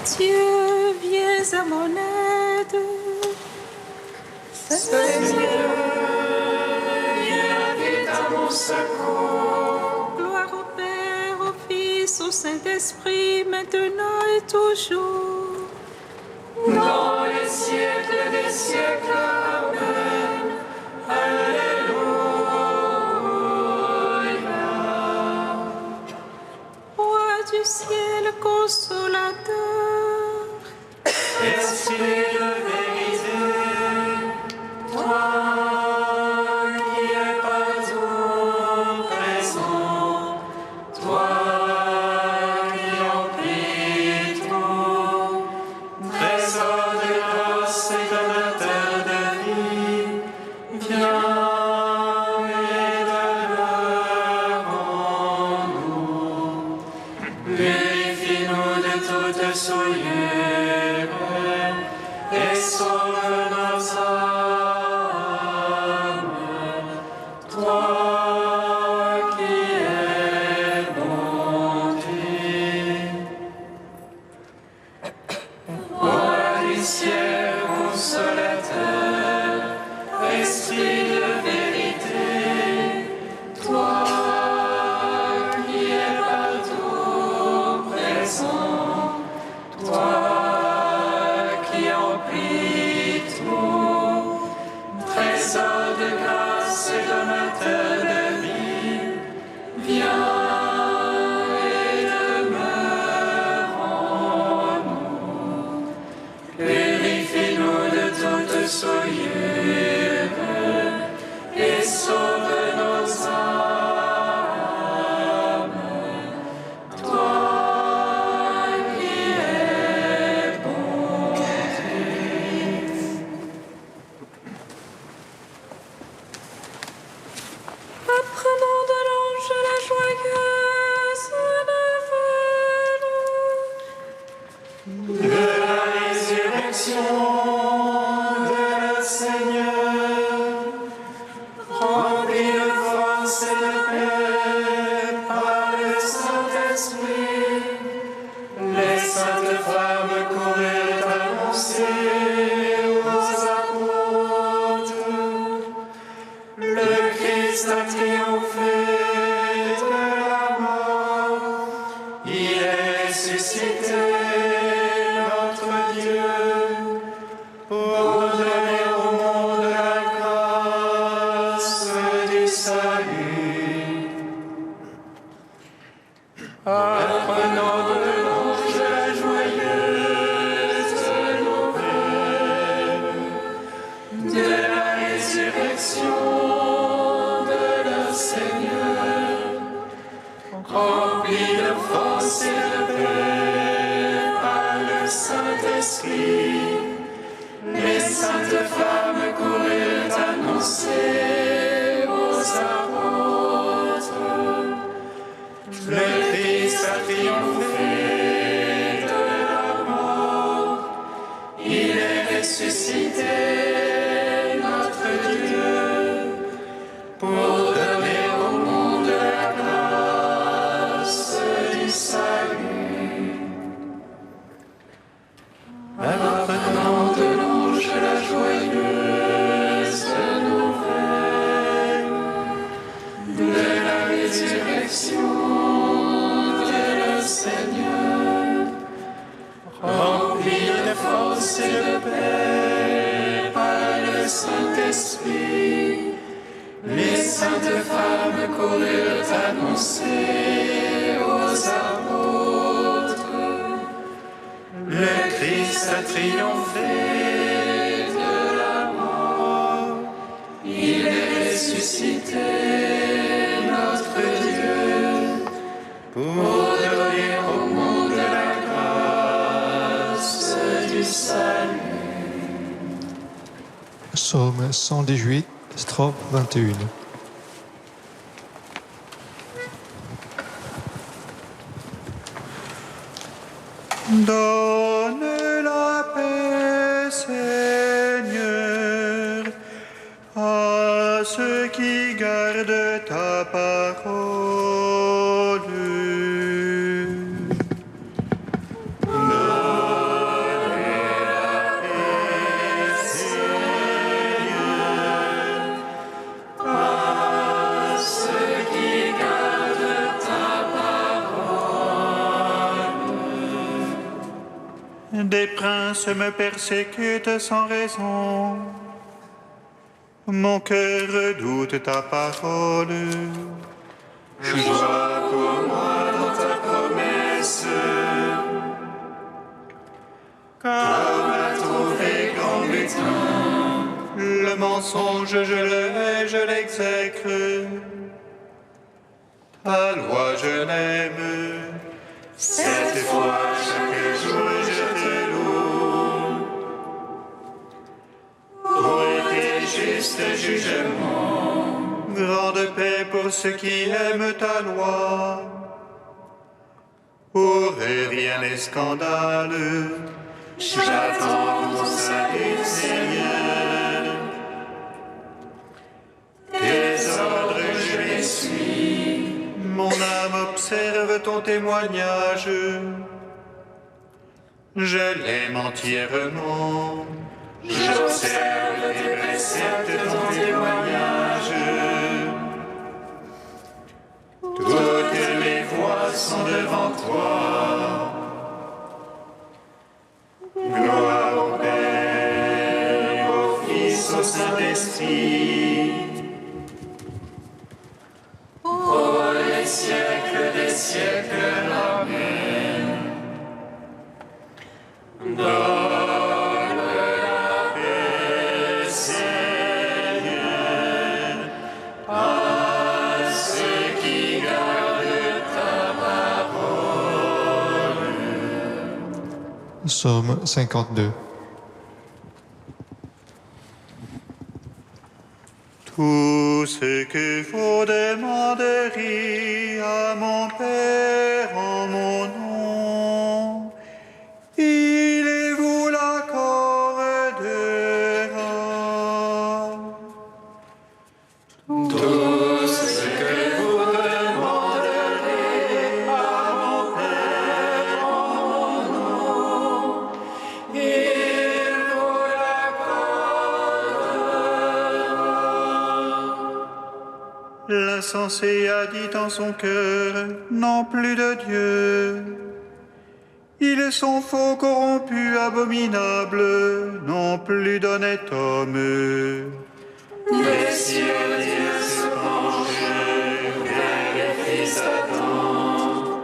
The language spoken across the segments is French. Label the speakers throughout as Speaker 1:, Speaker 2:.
Speaker 1: Dieu, viens à mon aide.
Speaker 2: Seigneur, viens vite à mon secours.
Speaker 1: Gloire au Père, au Fils, au Saint-Esprit, maintenant et toujours.
Speaker 2: Dans les siècles des siècles, Amen. Alléluia.
Speaker 1: Roi du ciel consolateur,
Speaker 2: Esprit de vérité, toi qui es partout présent, toi qui emplis tout, trésor de grâce et donateur de vie, viens et demeure en nous. Purifie-nous de toute souillure et sauve nos âmes. Toi qui es bonté. Roi du ciel consolateur, Esprit de vérité, toi qui es partout présent, toi qui emplis tout, trésor de grâce et donateur de vie, viens et demeure en nous. Purifie-nous de toute souillure et sauve nos âmes. Toi qui es bonté.
Speaker 1: apprenons de l'ange la joyeuse nouvelle.
Speaker 2: De la résurrection de notre Seigneur, rempli de force et de paix par le Saint-Esprit, les saintes femmes coururent annoncer aux apôtres: le Christ a triomphé de la mort, il est ressuscité, notre Dieu, pour donner au monde la grâce du salut. Apprenons de l'ange la joyeuse nouvelle de la résurrection de notre Seigneur, rempli de force et de paix par le Saint-Esprit, les saintes femmes coururent annoncer aux apôtres: le Christ a triomphé de la mort, il est ressuscité, notre Dieu, pour donner au monde la grâce du salut. Apprenons de l'ange la joyeuse nouvelle de la résurrection de notre Seigneur, rempli de force et de paix par le Saint-Esprit, les saintes femmes coururent annoncer aux apôtres: le Christ a triomphé de la mort, il est ressuscité, notre Dieu, pour donner au monde la grâce du salut.
Speaker 3: Psaume 118, strophe 21.
Speaker 4: Donne la paix, Seigneur, à ceux qui gardent ta parole.
Speaker 2: Donne
Speaker 4: Des princes me persécutent sans raison. Mon cœur redoute ta parole.
Speaker 2: Joie pour moi dans ta promesse.
Speaker 4: Car
Speaker 2: m'a trouvé grand butin.
Speaker 4: le mensonge, je le hais, je l'exècre. Ta loi, je l'aime.
Speaker 2: Cette fois, chaque jour, je te loue. Pour tes justes jugements.
Speaker 4: Grande paix pour ceux qui aiment ta loi. Pour eux, rien n'est scandale.
Speaker 2: J'attends ton salut, Seigneur. Tes ordres, je les suis.
Speaker 4: Mon âme observe ton témoignage. Je l'aime entièrement.
Speaker 2: J'observe tes préceptes, ton témoignage. Toutes mes voies sont devant toi. Gloire au Père, au Fils, au Saint-Esprit. Pour les siècles des siècles. Amen. Donne la paix, Seigneur, à ceux qui gardent ta parole.
Speaker 3: Psaume 52.
Speaker 4: Tout ce que vous demanderiez à mon Père en mon nom, il vous l'accordera.
Speaker 2: Tout ce que vous demanderez à mon Père en mon nom, il vous l'accordera.
Speaker 4: L'insensé a dit en son cœur, non plus de Dieu. Ils sont faux, corrompus, abominables, non plus d'honnête homme.
Speaker 2: Les cieux, Dieu se penche vers les fils d'Adam.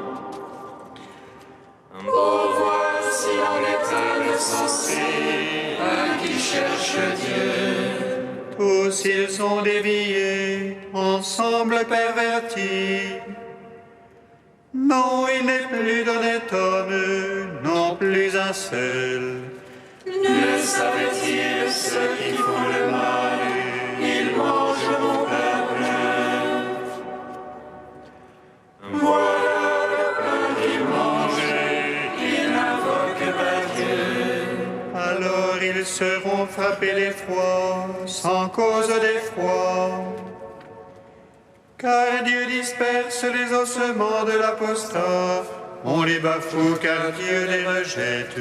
Speaker 2: Pour voir si on est insensé à qui cherche Dieu.
Speaker 4: Tous ils sont déviés, ensemble pervertis. Non, il n'est plus d'honnête homme, non plus un seul.
Speaker 2: Ne savait-il ceux qui font le mal, ils mangent mon peuple. Voilà le pain qu'ils mangent, ils n'invoquent pas Dieu.
Speaker 4: Alors ils seront frappés d'effroi, sans cause d'effroi. Car Dieu disperse les ossements de l'apostat, on les bafoue car Dieu les rejette.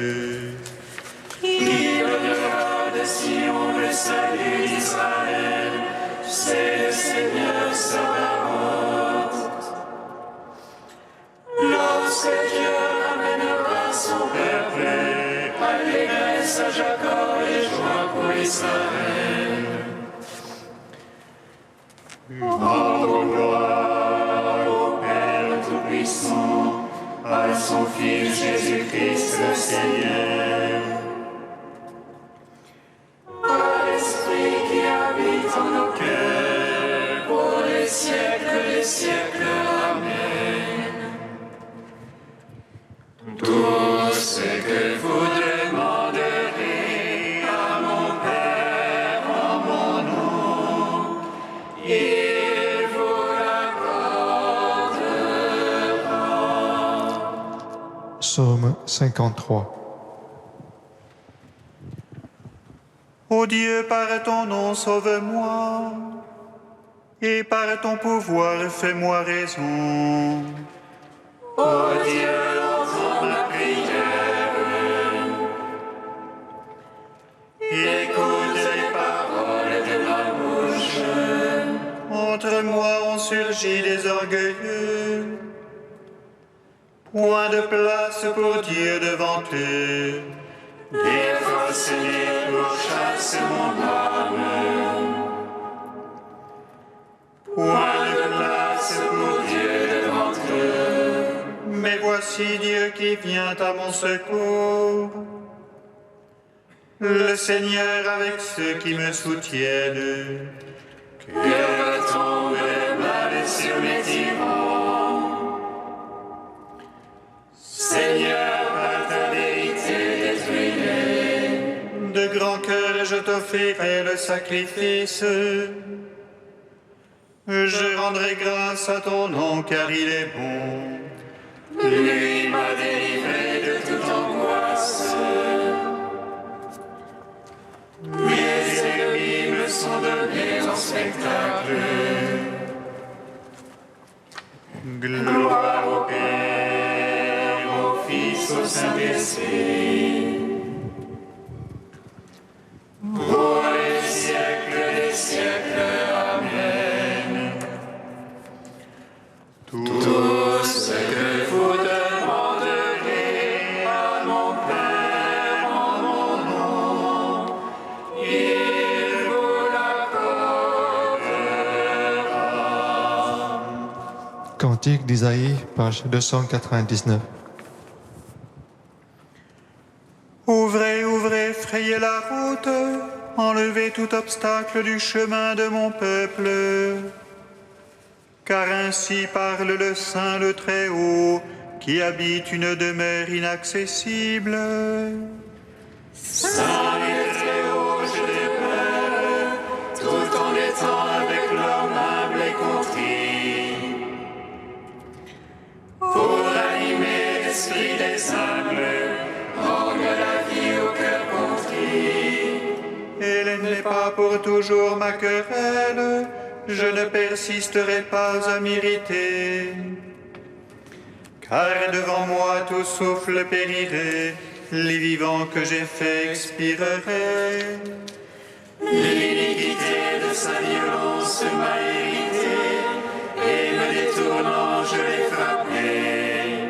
Speaker 2: Il donnera de Sion le salut d'Israël, c'est le Seigneur Sabaoth. Lorsque Dieu ramènera son peuple, allégresse à Jacob et joie pour Israël. Rendons gloire au Père Tout-Puissant, à son Fils Jésus-Christ le Seigneur. À l'Esprit qui habite en nos cœurs, pour les siècles des siècles. Amen. Tout ce que vous demanderez à mon Père en mon nom, il vous l'accordera.
Speaker 3: Psaume 53.
Speaker 4: Ô Dieu, par ton nom, sauve-moi, et par ton pouvoir, fais-moi raison.
Speaker 2: Ô Dieu, entends ma prière. Écoute les paroles de ma bouche.
Speaker 4: Entre moi ont surgi des orgueilleux. Point de place pour Dieu devant eux.
Speaker 2: Des forces nées pourchassent mon âme. Point de place pour Dieu devant eux.
Speaker 4: Mais voici Dieu qui vient à mon secours. Le Seigneur avec ceux qui me soutiennent.
Speaker 2: Que retombe le mal sur mes tyrans. Seigneur, par ta vérité détruis-les.
Speaker 4: De grand cœur, je t'offrirai le sacrifice. Je rendrai grâce à ton nom, car il est bon.
Speaker 2: Lui m'a délivré de toute angoisse. Mes ennemis me sont donnés en spectacle. Gloire au Père, au Fils, au Saint-Esprit. Pour les siècles des siècles. Amen. Tout ce que vous demanderez à mon Père en mon nom, il vous l'accordera.
Speaker 3: Cantique d'Isaïe, page 299.
Speaker 4: Ouvrez, ouvrez, frayez la route, enlevez tout obstacle du chemin de mon peuple. Car ainsi parle le Saint, le Très-Haut, qui habite une demeure inaccessible.
Speaker 2: Saint et Très-Haut, je te parle, tout en étant avec l'homme humble et contrit. Pour animer l'esprit des humbles, rendre la vie au cœur contrit.
Speaker 4: Elle n'est pas pour toujours ma querelle, je ne persisterai pas à m'irriter. Car devant moi tout souffle périrait, les vivants que j'ai faits expireraient.
Speaker 2: L'iniquité de sa violence m'a irrité, et me détournant je l'ai frappé.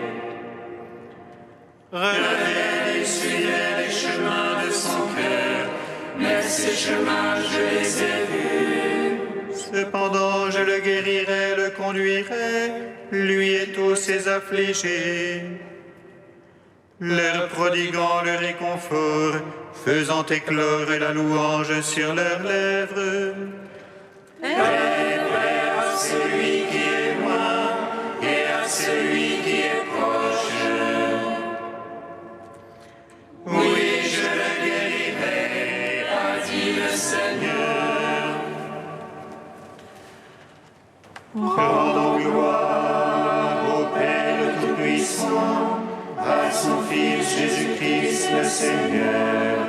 Speaker 2: Relevez et suivez les chemins de son cœur, mais ces chemins je les ai vus.
Speaker 4: Cependant je le guérirai, le conduirai, lui et tous ses affligés, leur prodiguant le réconfort, faisant éclore la louange sur leurs lèvres.
Speaker 2: Paix à celui qui est loin et à celui qui est proche. Oui, je le guérirai, a dit le Seigneur.
Speaker 4: Rendons gloire au Père Tout-Puissant, à son Fils Jésus-Christ le Seigneur,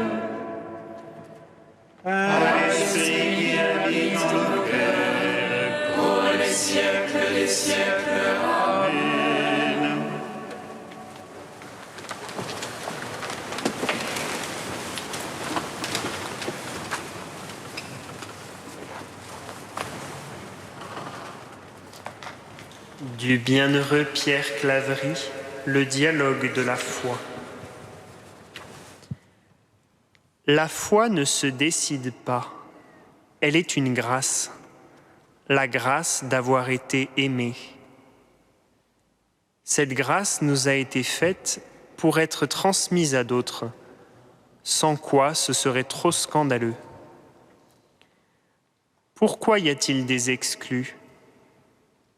Speaker 4: à l'Esprit qui habite en nos cœurs,
Speaker 2: Pour les siècles des siècles. Amen.
Speaker 4: Amen.
Speaker 5: Du bienheureux Pierre Claverie, le dialogue de la foi. La foi ne se décide pas, elle est une grâce, la grâce d'avoir été aimé. Cette grâce nous a été faite pour être transmise à d'autres, sans quoi ce serait trop scandaleux. Pourquoi y a-t-il des exclus ?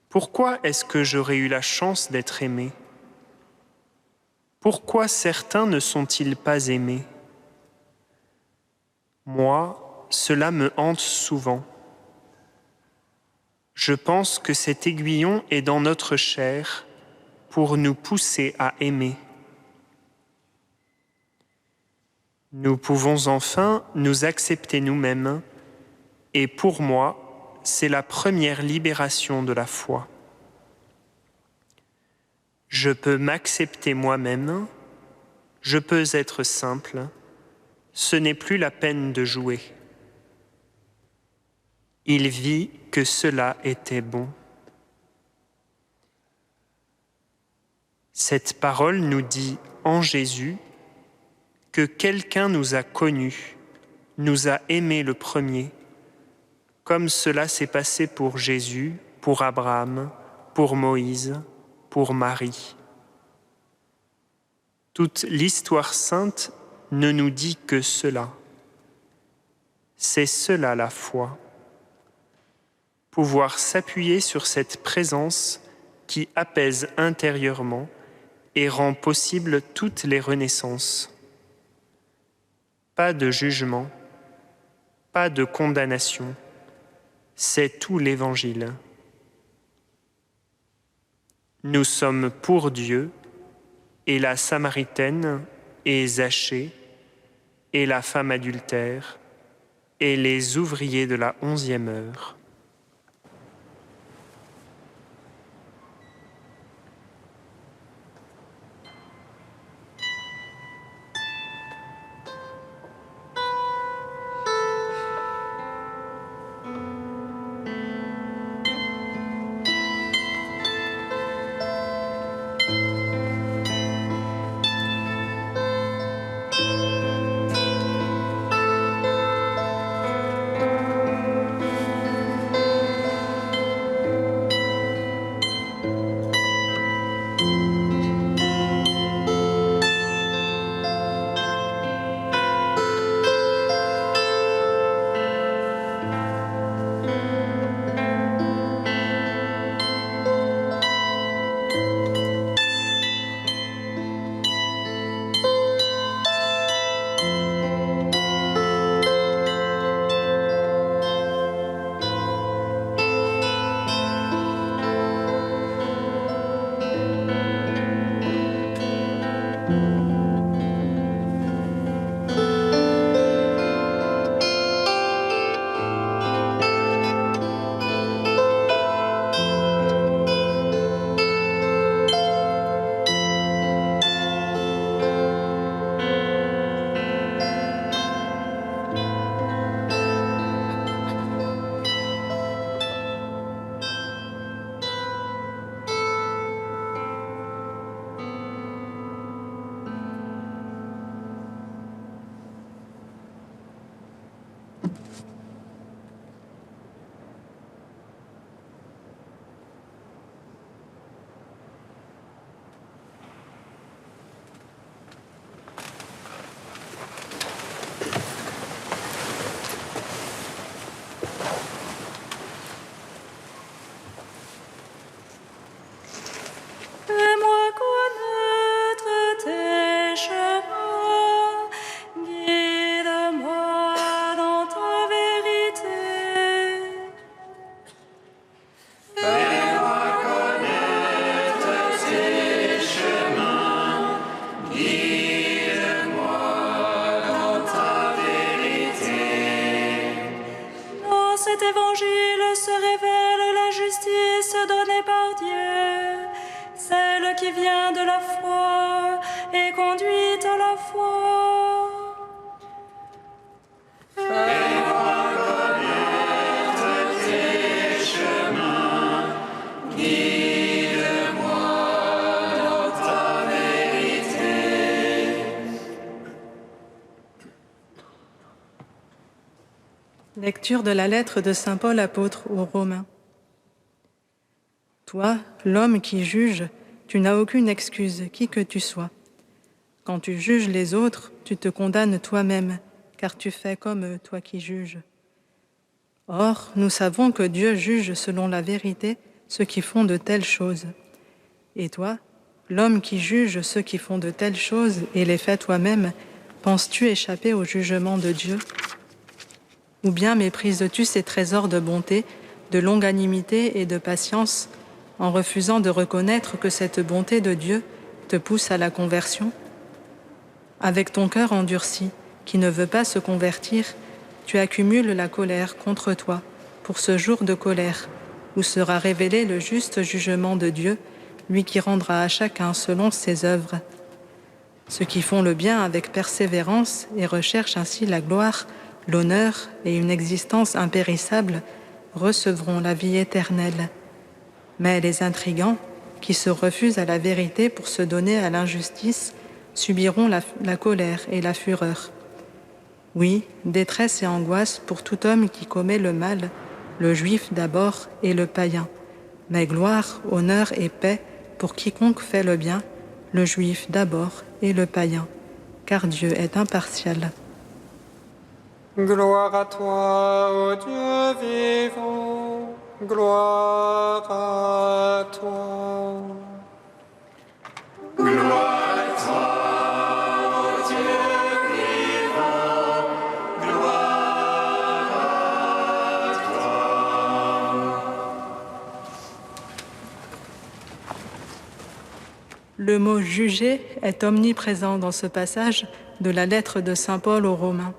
Speaker 5: Pourquoi est-ce que j'aurais eu la chance d'être aimé ? Pourquoi certains ne sont-ils pas aimés ? Moi, cela me hante souvent. Je pense que cet aiguillon est dans notre chair pour nous pousser à aimer. Nous pouvons enfin nous accepter nous-mêmes, et pour moi, c'est la première libération de la foi. Je peux m'accepter moi-même, je peux être simple, ce n'est plus la peine de jouer. Il vit que cela était bon. Cette parole nous dit en Jésus que quelqu'un nous a connus, nous a aimés le premier, comme cela s'est passé pour Jésus, pour Abraham, pour Moïse, pour Marie. Toute l'histoire sainte ne nous dit que cela. C'est cela la foi. Pouvoir s'appuyer sur cette présence qui apaise intérieurement et rend possible toutes les renaissances. Pas de jugement, pas de condamnation, c'est tout l'Évangile. Nous sommes pour Dieu, et la Samaritaine, et Zachée, et la femme adultère, et les ouvriers de la 11e heure.
Speaker 1: qui vient de la foi et conduit à la foi.
Speaker 2: Fais-moi connaître tes chemins, guide-moi dans ta vérité.
Speaker 6: Lecture de la lettre de saint Paul apôtre aux Romains. Toi, l'homme qui juge, tu n'as aucune excuse, qui que tu sois. Quand tu juges les autres, tu te condamnes toi-même, car tu fais comme toi qui juges. Or, nous savons que Dieu juge selon la vérité ceux qui font de telles choses. Et toi, l'homme qui juge ceux qui font de telles choses et les fait toi-même, penses-tu échapper au jugement de Dieu? Ou bien méprises-tu ces trésors de bonté, de longanimité et de patience, en refusant de reconnaître que cette bonté de Dieu te pousse à la conversion? Avec ton cœur endurci, qui ne veut pas se convertir, tu accumules la colère contre toi pour ce jour de colère, où sera révélé le juste jugement de Dieu, lui qui rendra à chacun selon ses œuvres. Ceux qui font le bien avec persévérance et recherchent ainsi la gloire, l'honneur et une existence impérissable recevront la vie éternelle. Mais les intrigants, qui se refusent à la vérité pour se donner à l'injustice, subiront la colère et la fureur. Oui, détresse et angoisse pour tout homme qui commet le mal, le juif d'abord et le païen, mais gloire, honneur et paix pour quiconque fait le bien, le juif d'abord et le païen, car Dieu est impartial.
Speaker 7: Gloire à toi, ô Dieu vivant, gloire à toi.
Speaker 2: Gloire à toi, ô Dieu vivant, gloire à toi.
Speaker 6: Le mot « juger » est omniprésent dans ce passage de la lettre de saint Paul aux Romains.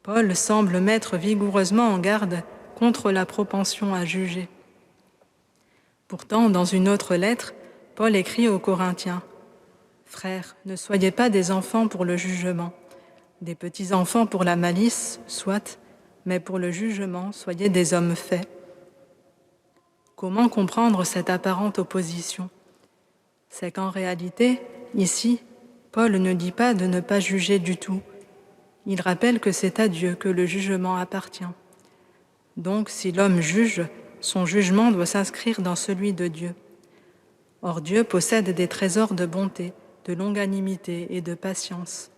Speaker 6: Paul semble mettre vigoureusement en garde contre la propension à juger. Pourtant, dans une autre lettre, Paul écrit aux Corinthiens « Frères, ne soyez pas des enfants pour le jugement, des petits-enfants pour la malice, soit, mais pour le jugement, soyez des hommes faits. » Comment comprendre cette apparente opposition ? C'est qu'en réalité, ici, Paul ne dit pas de ne pas juger du tout. Il rappelle que c'est à Dieu que le jugement appartient. Donc, si l'homme juge, son jugement doit s'inscrire dans celui de Dieu. Or, Dieu possède des trésors de bonté, de longanimité et de patience.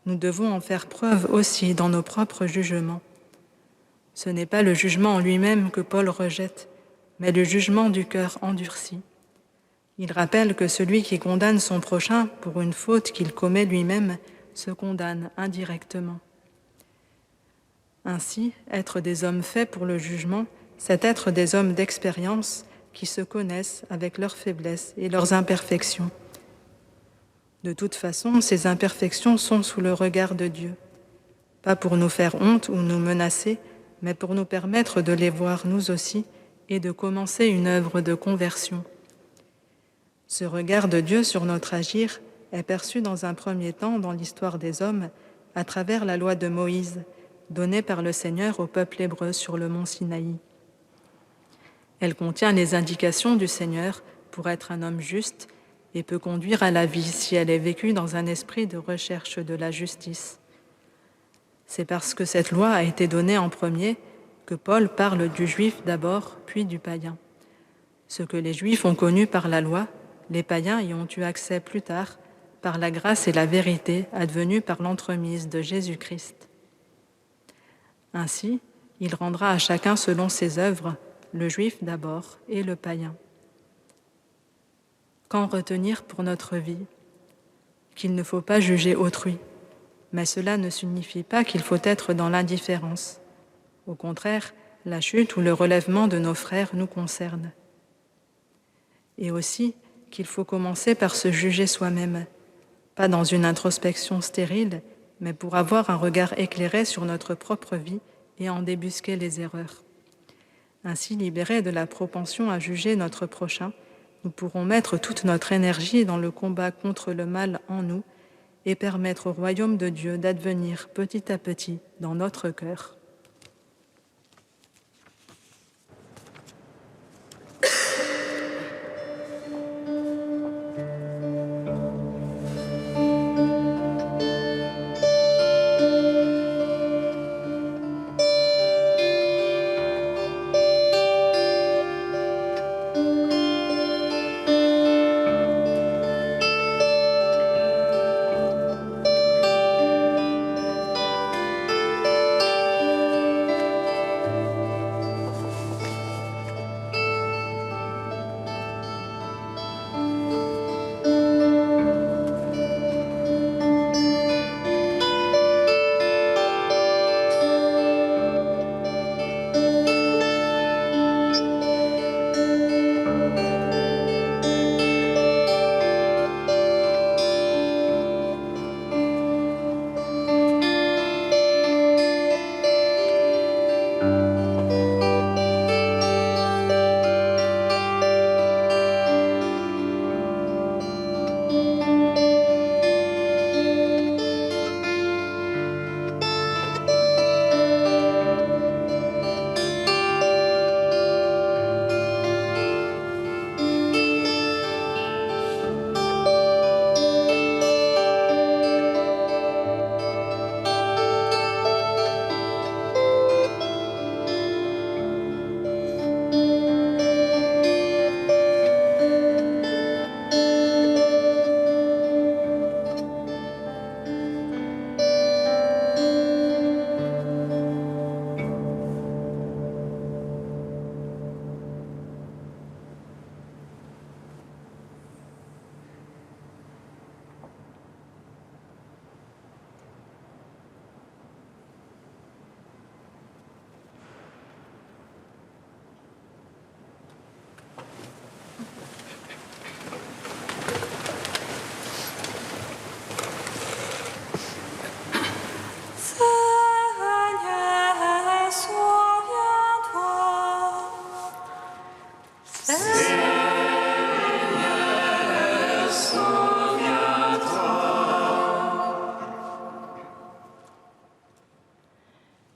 Speaker 6: Nous devons en faire preuve aussi dans nos propres jugements. Ce n'est pas le jugement en lui-même que Paul rejette, mais le jugement du cœur endurci. Il rappelle que celui qui condamne son prochain pour une faute qu'il commet lui-même se condamne indirectement. Ainsi, être des hommes faits pour le jugement, c'est être des hommes d'expérience qui se connaissent avec leurs faiblesses et leurs imperfections. De toute façon, ces imperfections sont sous le regard de Dieu, pas pour nous faire honte ou nous menacer, mais pour nous permettre de les voir nous aussi et de commencer une œuvre de conversion. Ce regard de Dieu sur notre agir est perçu dans un premier temps dans l'histoire des hommes à travers la loi de Moïse, donnée par le Seigneur au peuple hébreu sur le mont Sinaï. Elle contient les indications du Seigneur pour être un homme juste et peut conduire à la vie si elle est vécue dans un esprit de recherche de la justice. C'est parce que cette loi a été donnée en premier que Paul parle du juif d'abord, puis du païen. Ce que les juifs ont connu par la loi, les païens y ont eu accès plus tard par la grâce et la vérité advenues par l'entremise de Jésus-Christ. Ainsi, il rendra à chacun selon ses œuvres, le juif d'abord et le païen. Qu'en retenir pour notre vie ? Qu'il ne faut pas juger autrui, mais cela ne signifie pas qu'il faut être dans l'indifférence. Au contraire, la chute ou le relèvement de nos frères nous concerne. Et aussi qu'il faut commencer par se juger soi-même, pas dans une introspection stérile, mais pour avoir un regard éclairé sur notre propre vie et en débusquer les erreurs. Ainsi, libérés de la propension à juger notre prochain, nous pourrons mettre toute notre énergie dans le combat contre le mal en nous et permettre au royaume de Dieu d'advenir petit à petit dans notre cœur.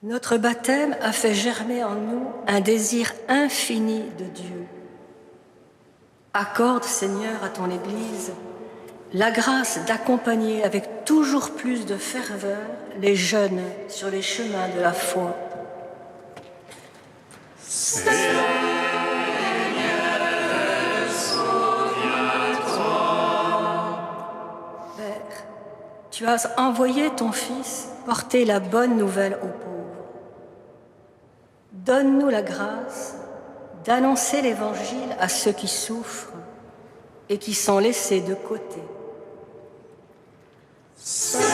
Speaker 8: Notre baptême a fait germer en nous un désir infini de Dieu. Accorde, Seigneur, à ton Église la grâce d'accompagner avec toujours plus de ferveur les jeunes sur les chemins de la foi.
Speaker 2: Seigneur, souviens-toi.
Speaker 8: Père, tu as envoyé ton Fils porter la bonne nouvelle aux pauvres. Donne-nous la grâce d'annoncer l'Évangile à ceux qui souffrent et qui sont laissés de côté.
Speaker 2: Seigneur,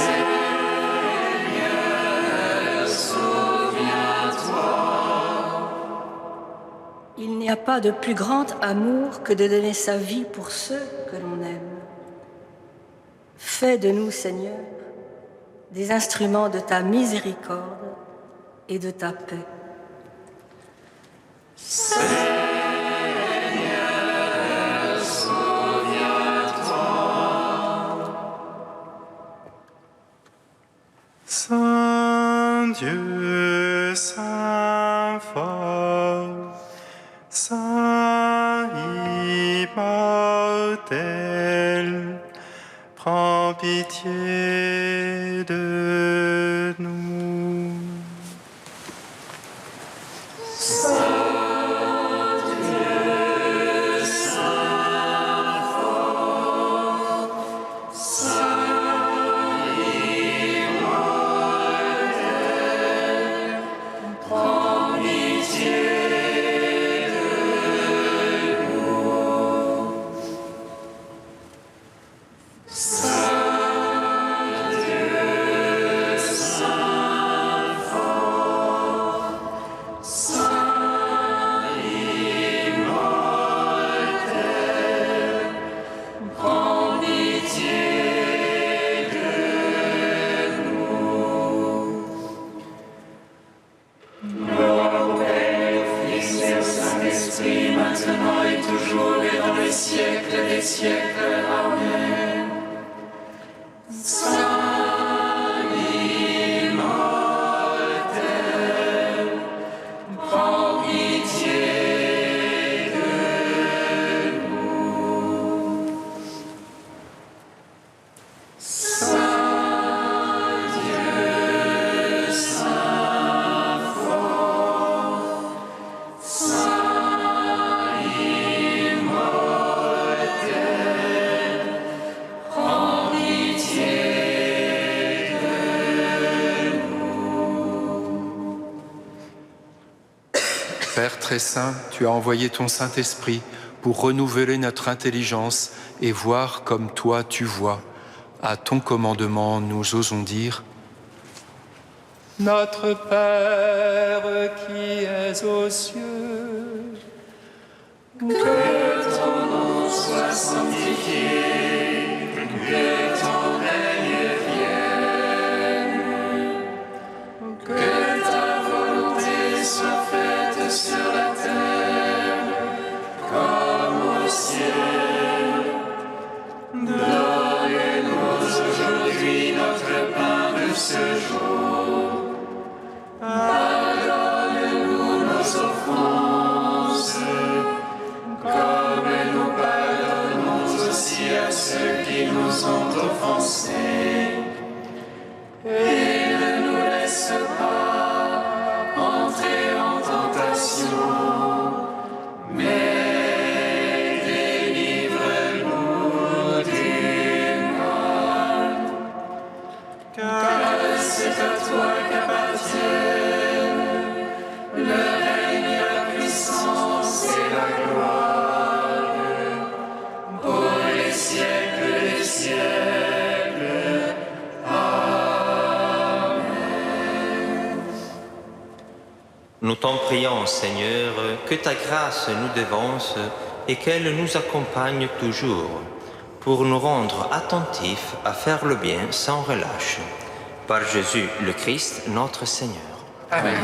Speaker 2: souviens-toi.
Speaker 8: Il n'y a pas de plus grand amour que de donner sa vie pour ceux que l'on aime. Fais de nous, Seigneur, des instruments de ta miséricorde et de ta paix.
Speaker 2: Seigneur, souviens-toi.
Speaker 4: Saint Dieu, Saint fort, Saint immortel, prends pitié de nous.
Speaker 2: Maintenant et toujours et dans les siècles des siècles. Amen. Saint immortel, prends pitié de nous. Saint Dieu, Saint fort, Saint immortel, prends pitié de nous.
Speaker 9: Père très saint, tu as envoyé ton Saint-Esprit pour renouveler notre intelligence et voir comme toi tu vois. À ton commandement, nous osons dire: Notre Père qui es aux cieux,
Speaker 2: Que ton nom soit sanctifié, que ton règne vienne, que ta volonté soit faite sur la terre comme au ciel. Donne-nous aujourd'hui notre pain de ce jour. Pardonne-nous nos offenses, comme nous pardonnons aussi à ceux qui nous ont offensés. Et ne nous laisse pas entrer en tentation, mais délivre-nous du mal. Car c'est à toi qu'appartiennent le règne, la puissance et la gloire pour les siècles des siècles. Amen.
Speaker 10: Nous t'en prions, Seigneur, que ta grâce nous dévance et qu'elle nous accompagne toujours, pour nous rendre attentifs à faire le bien sans relâche. Par Jésus le Christ, notre Seigneur.
Speaker 2: Amen.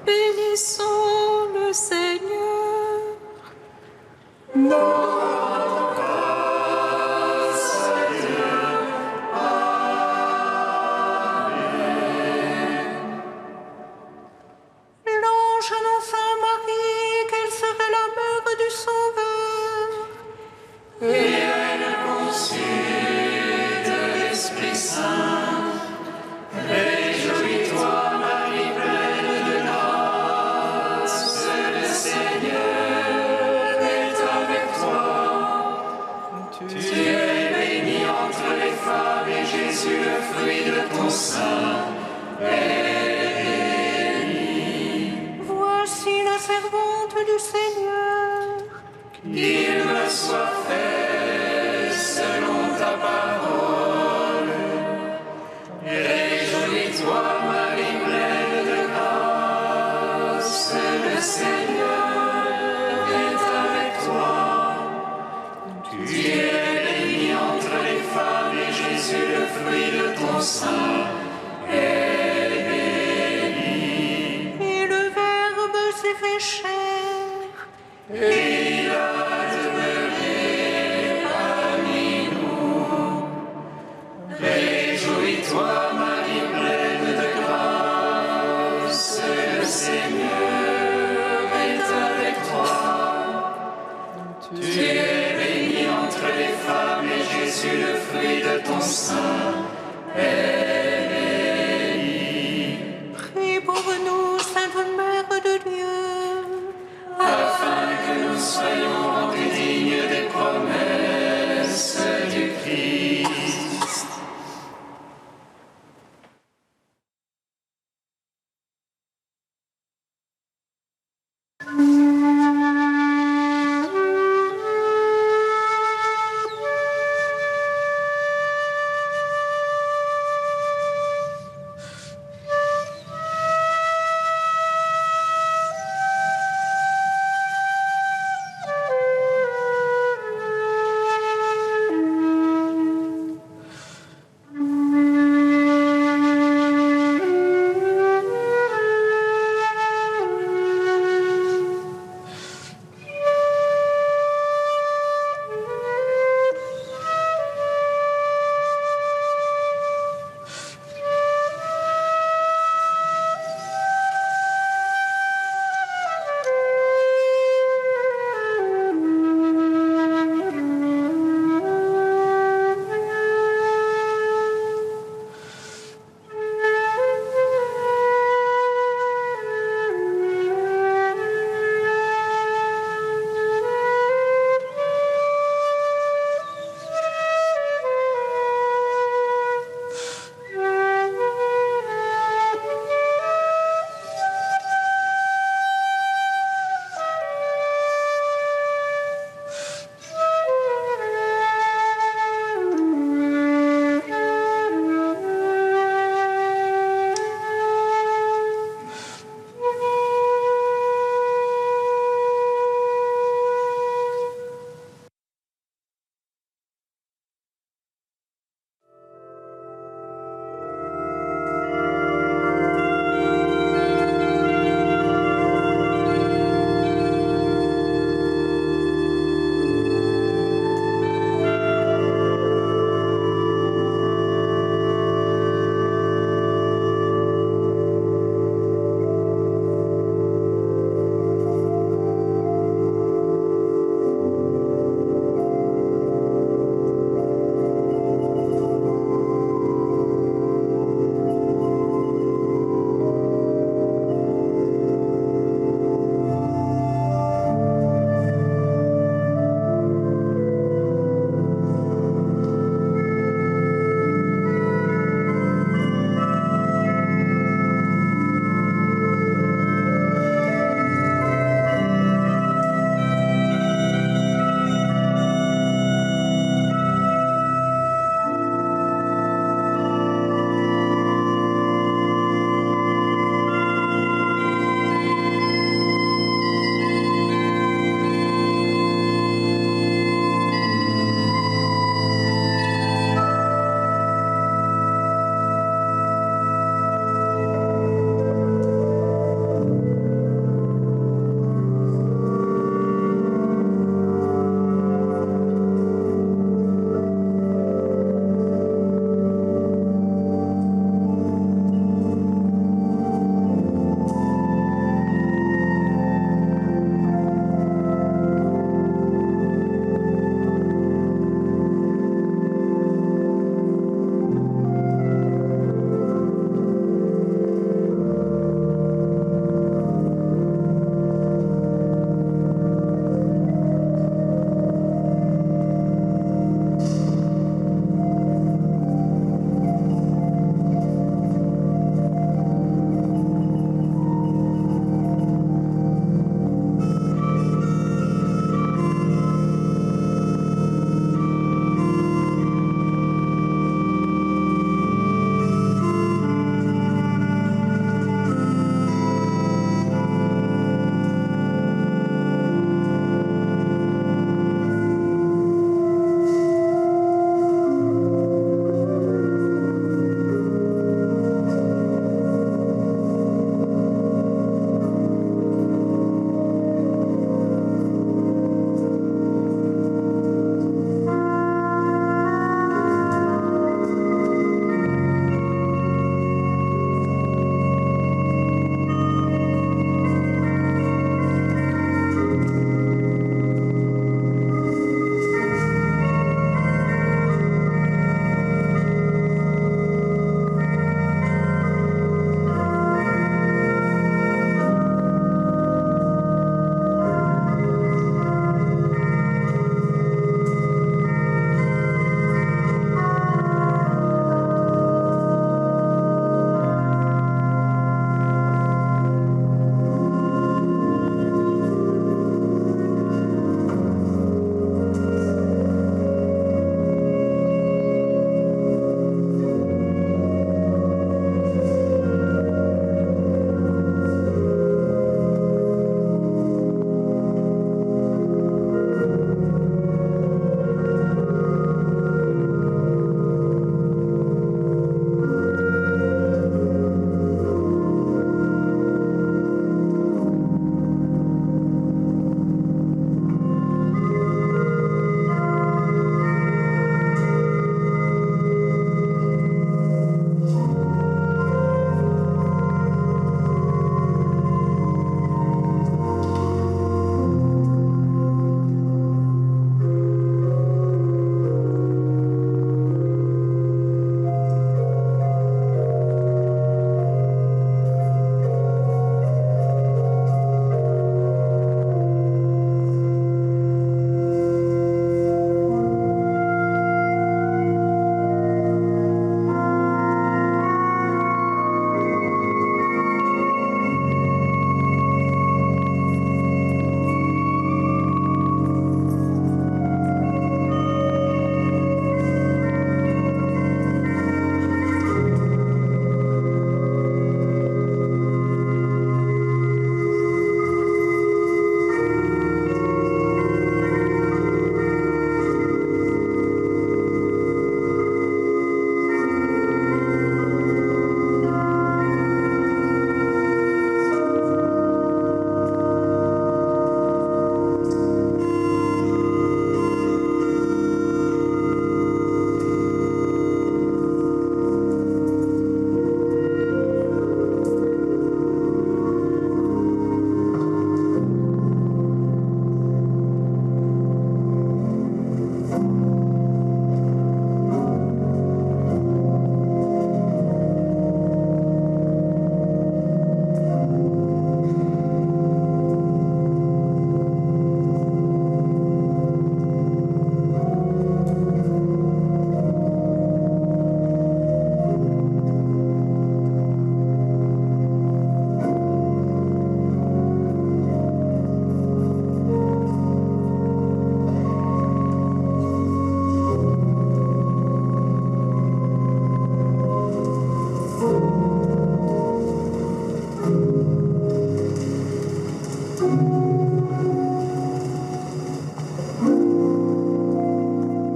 Speaker 1: Bénissons le Seigneur.
Speaker 2: pleine conçue de l'Esprit Saint. Réjouis-toi, Marie pleine de grâce, le Seigneur est avec toi. Tu es bénie entre les femmes et Jésus, le fruit de ton sein, est béni.
Speaker 1: Voici la servante du Seigneur.
Speaker 2: Qu'il me soit fait selon ta parole. Réjouis-toi, Marie pleine de grâce, le Seigneur est avec toi. Tu es bénie entre les femmes et Jésus, le fruit de ton sein, est béni.
Speaker 1: Et le Verbe s'est fait chair.
Speaker 2: Et il a demeuré parmi nous. Réjouis-toi, Marie pleine de grâce, le Seigneur est avec toi. Tu es bénie entre les femmes et Jésus, le fruit de ton sein, est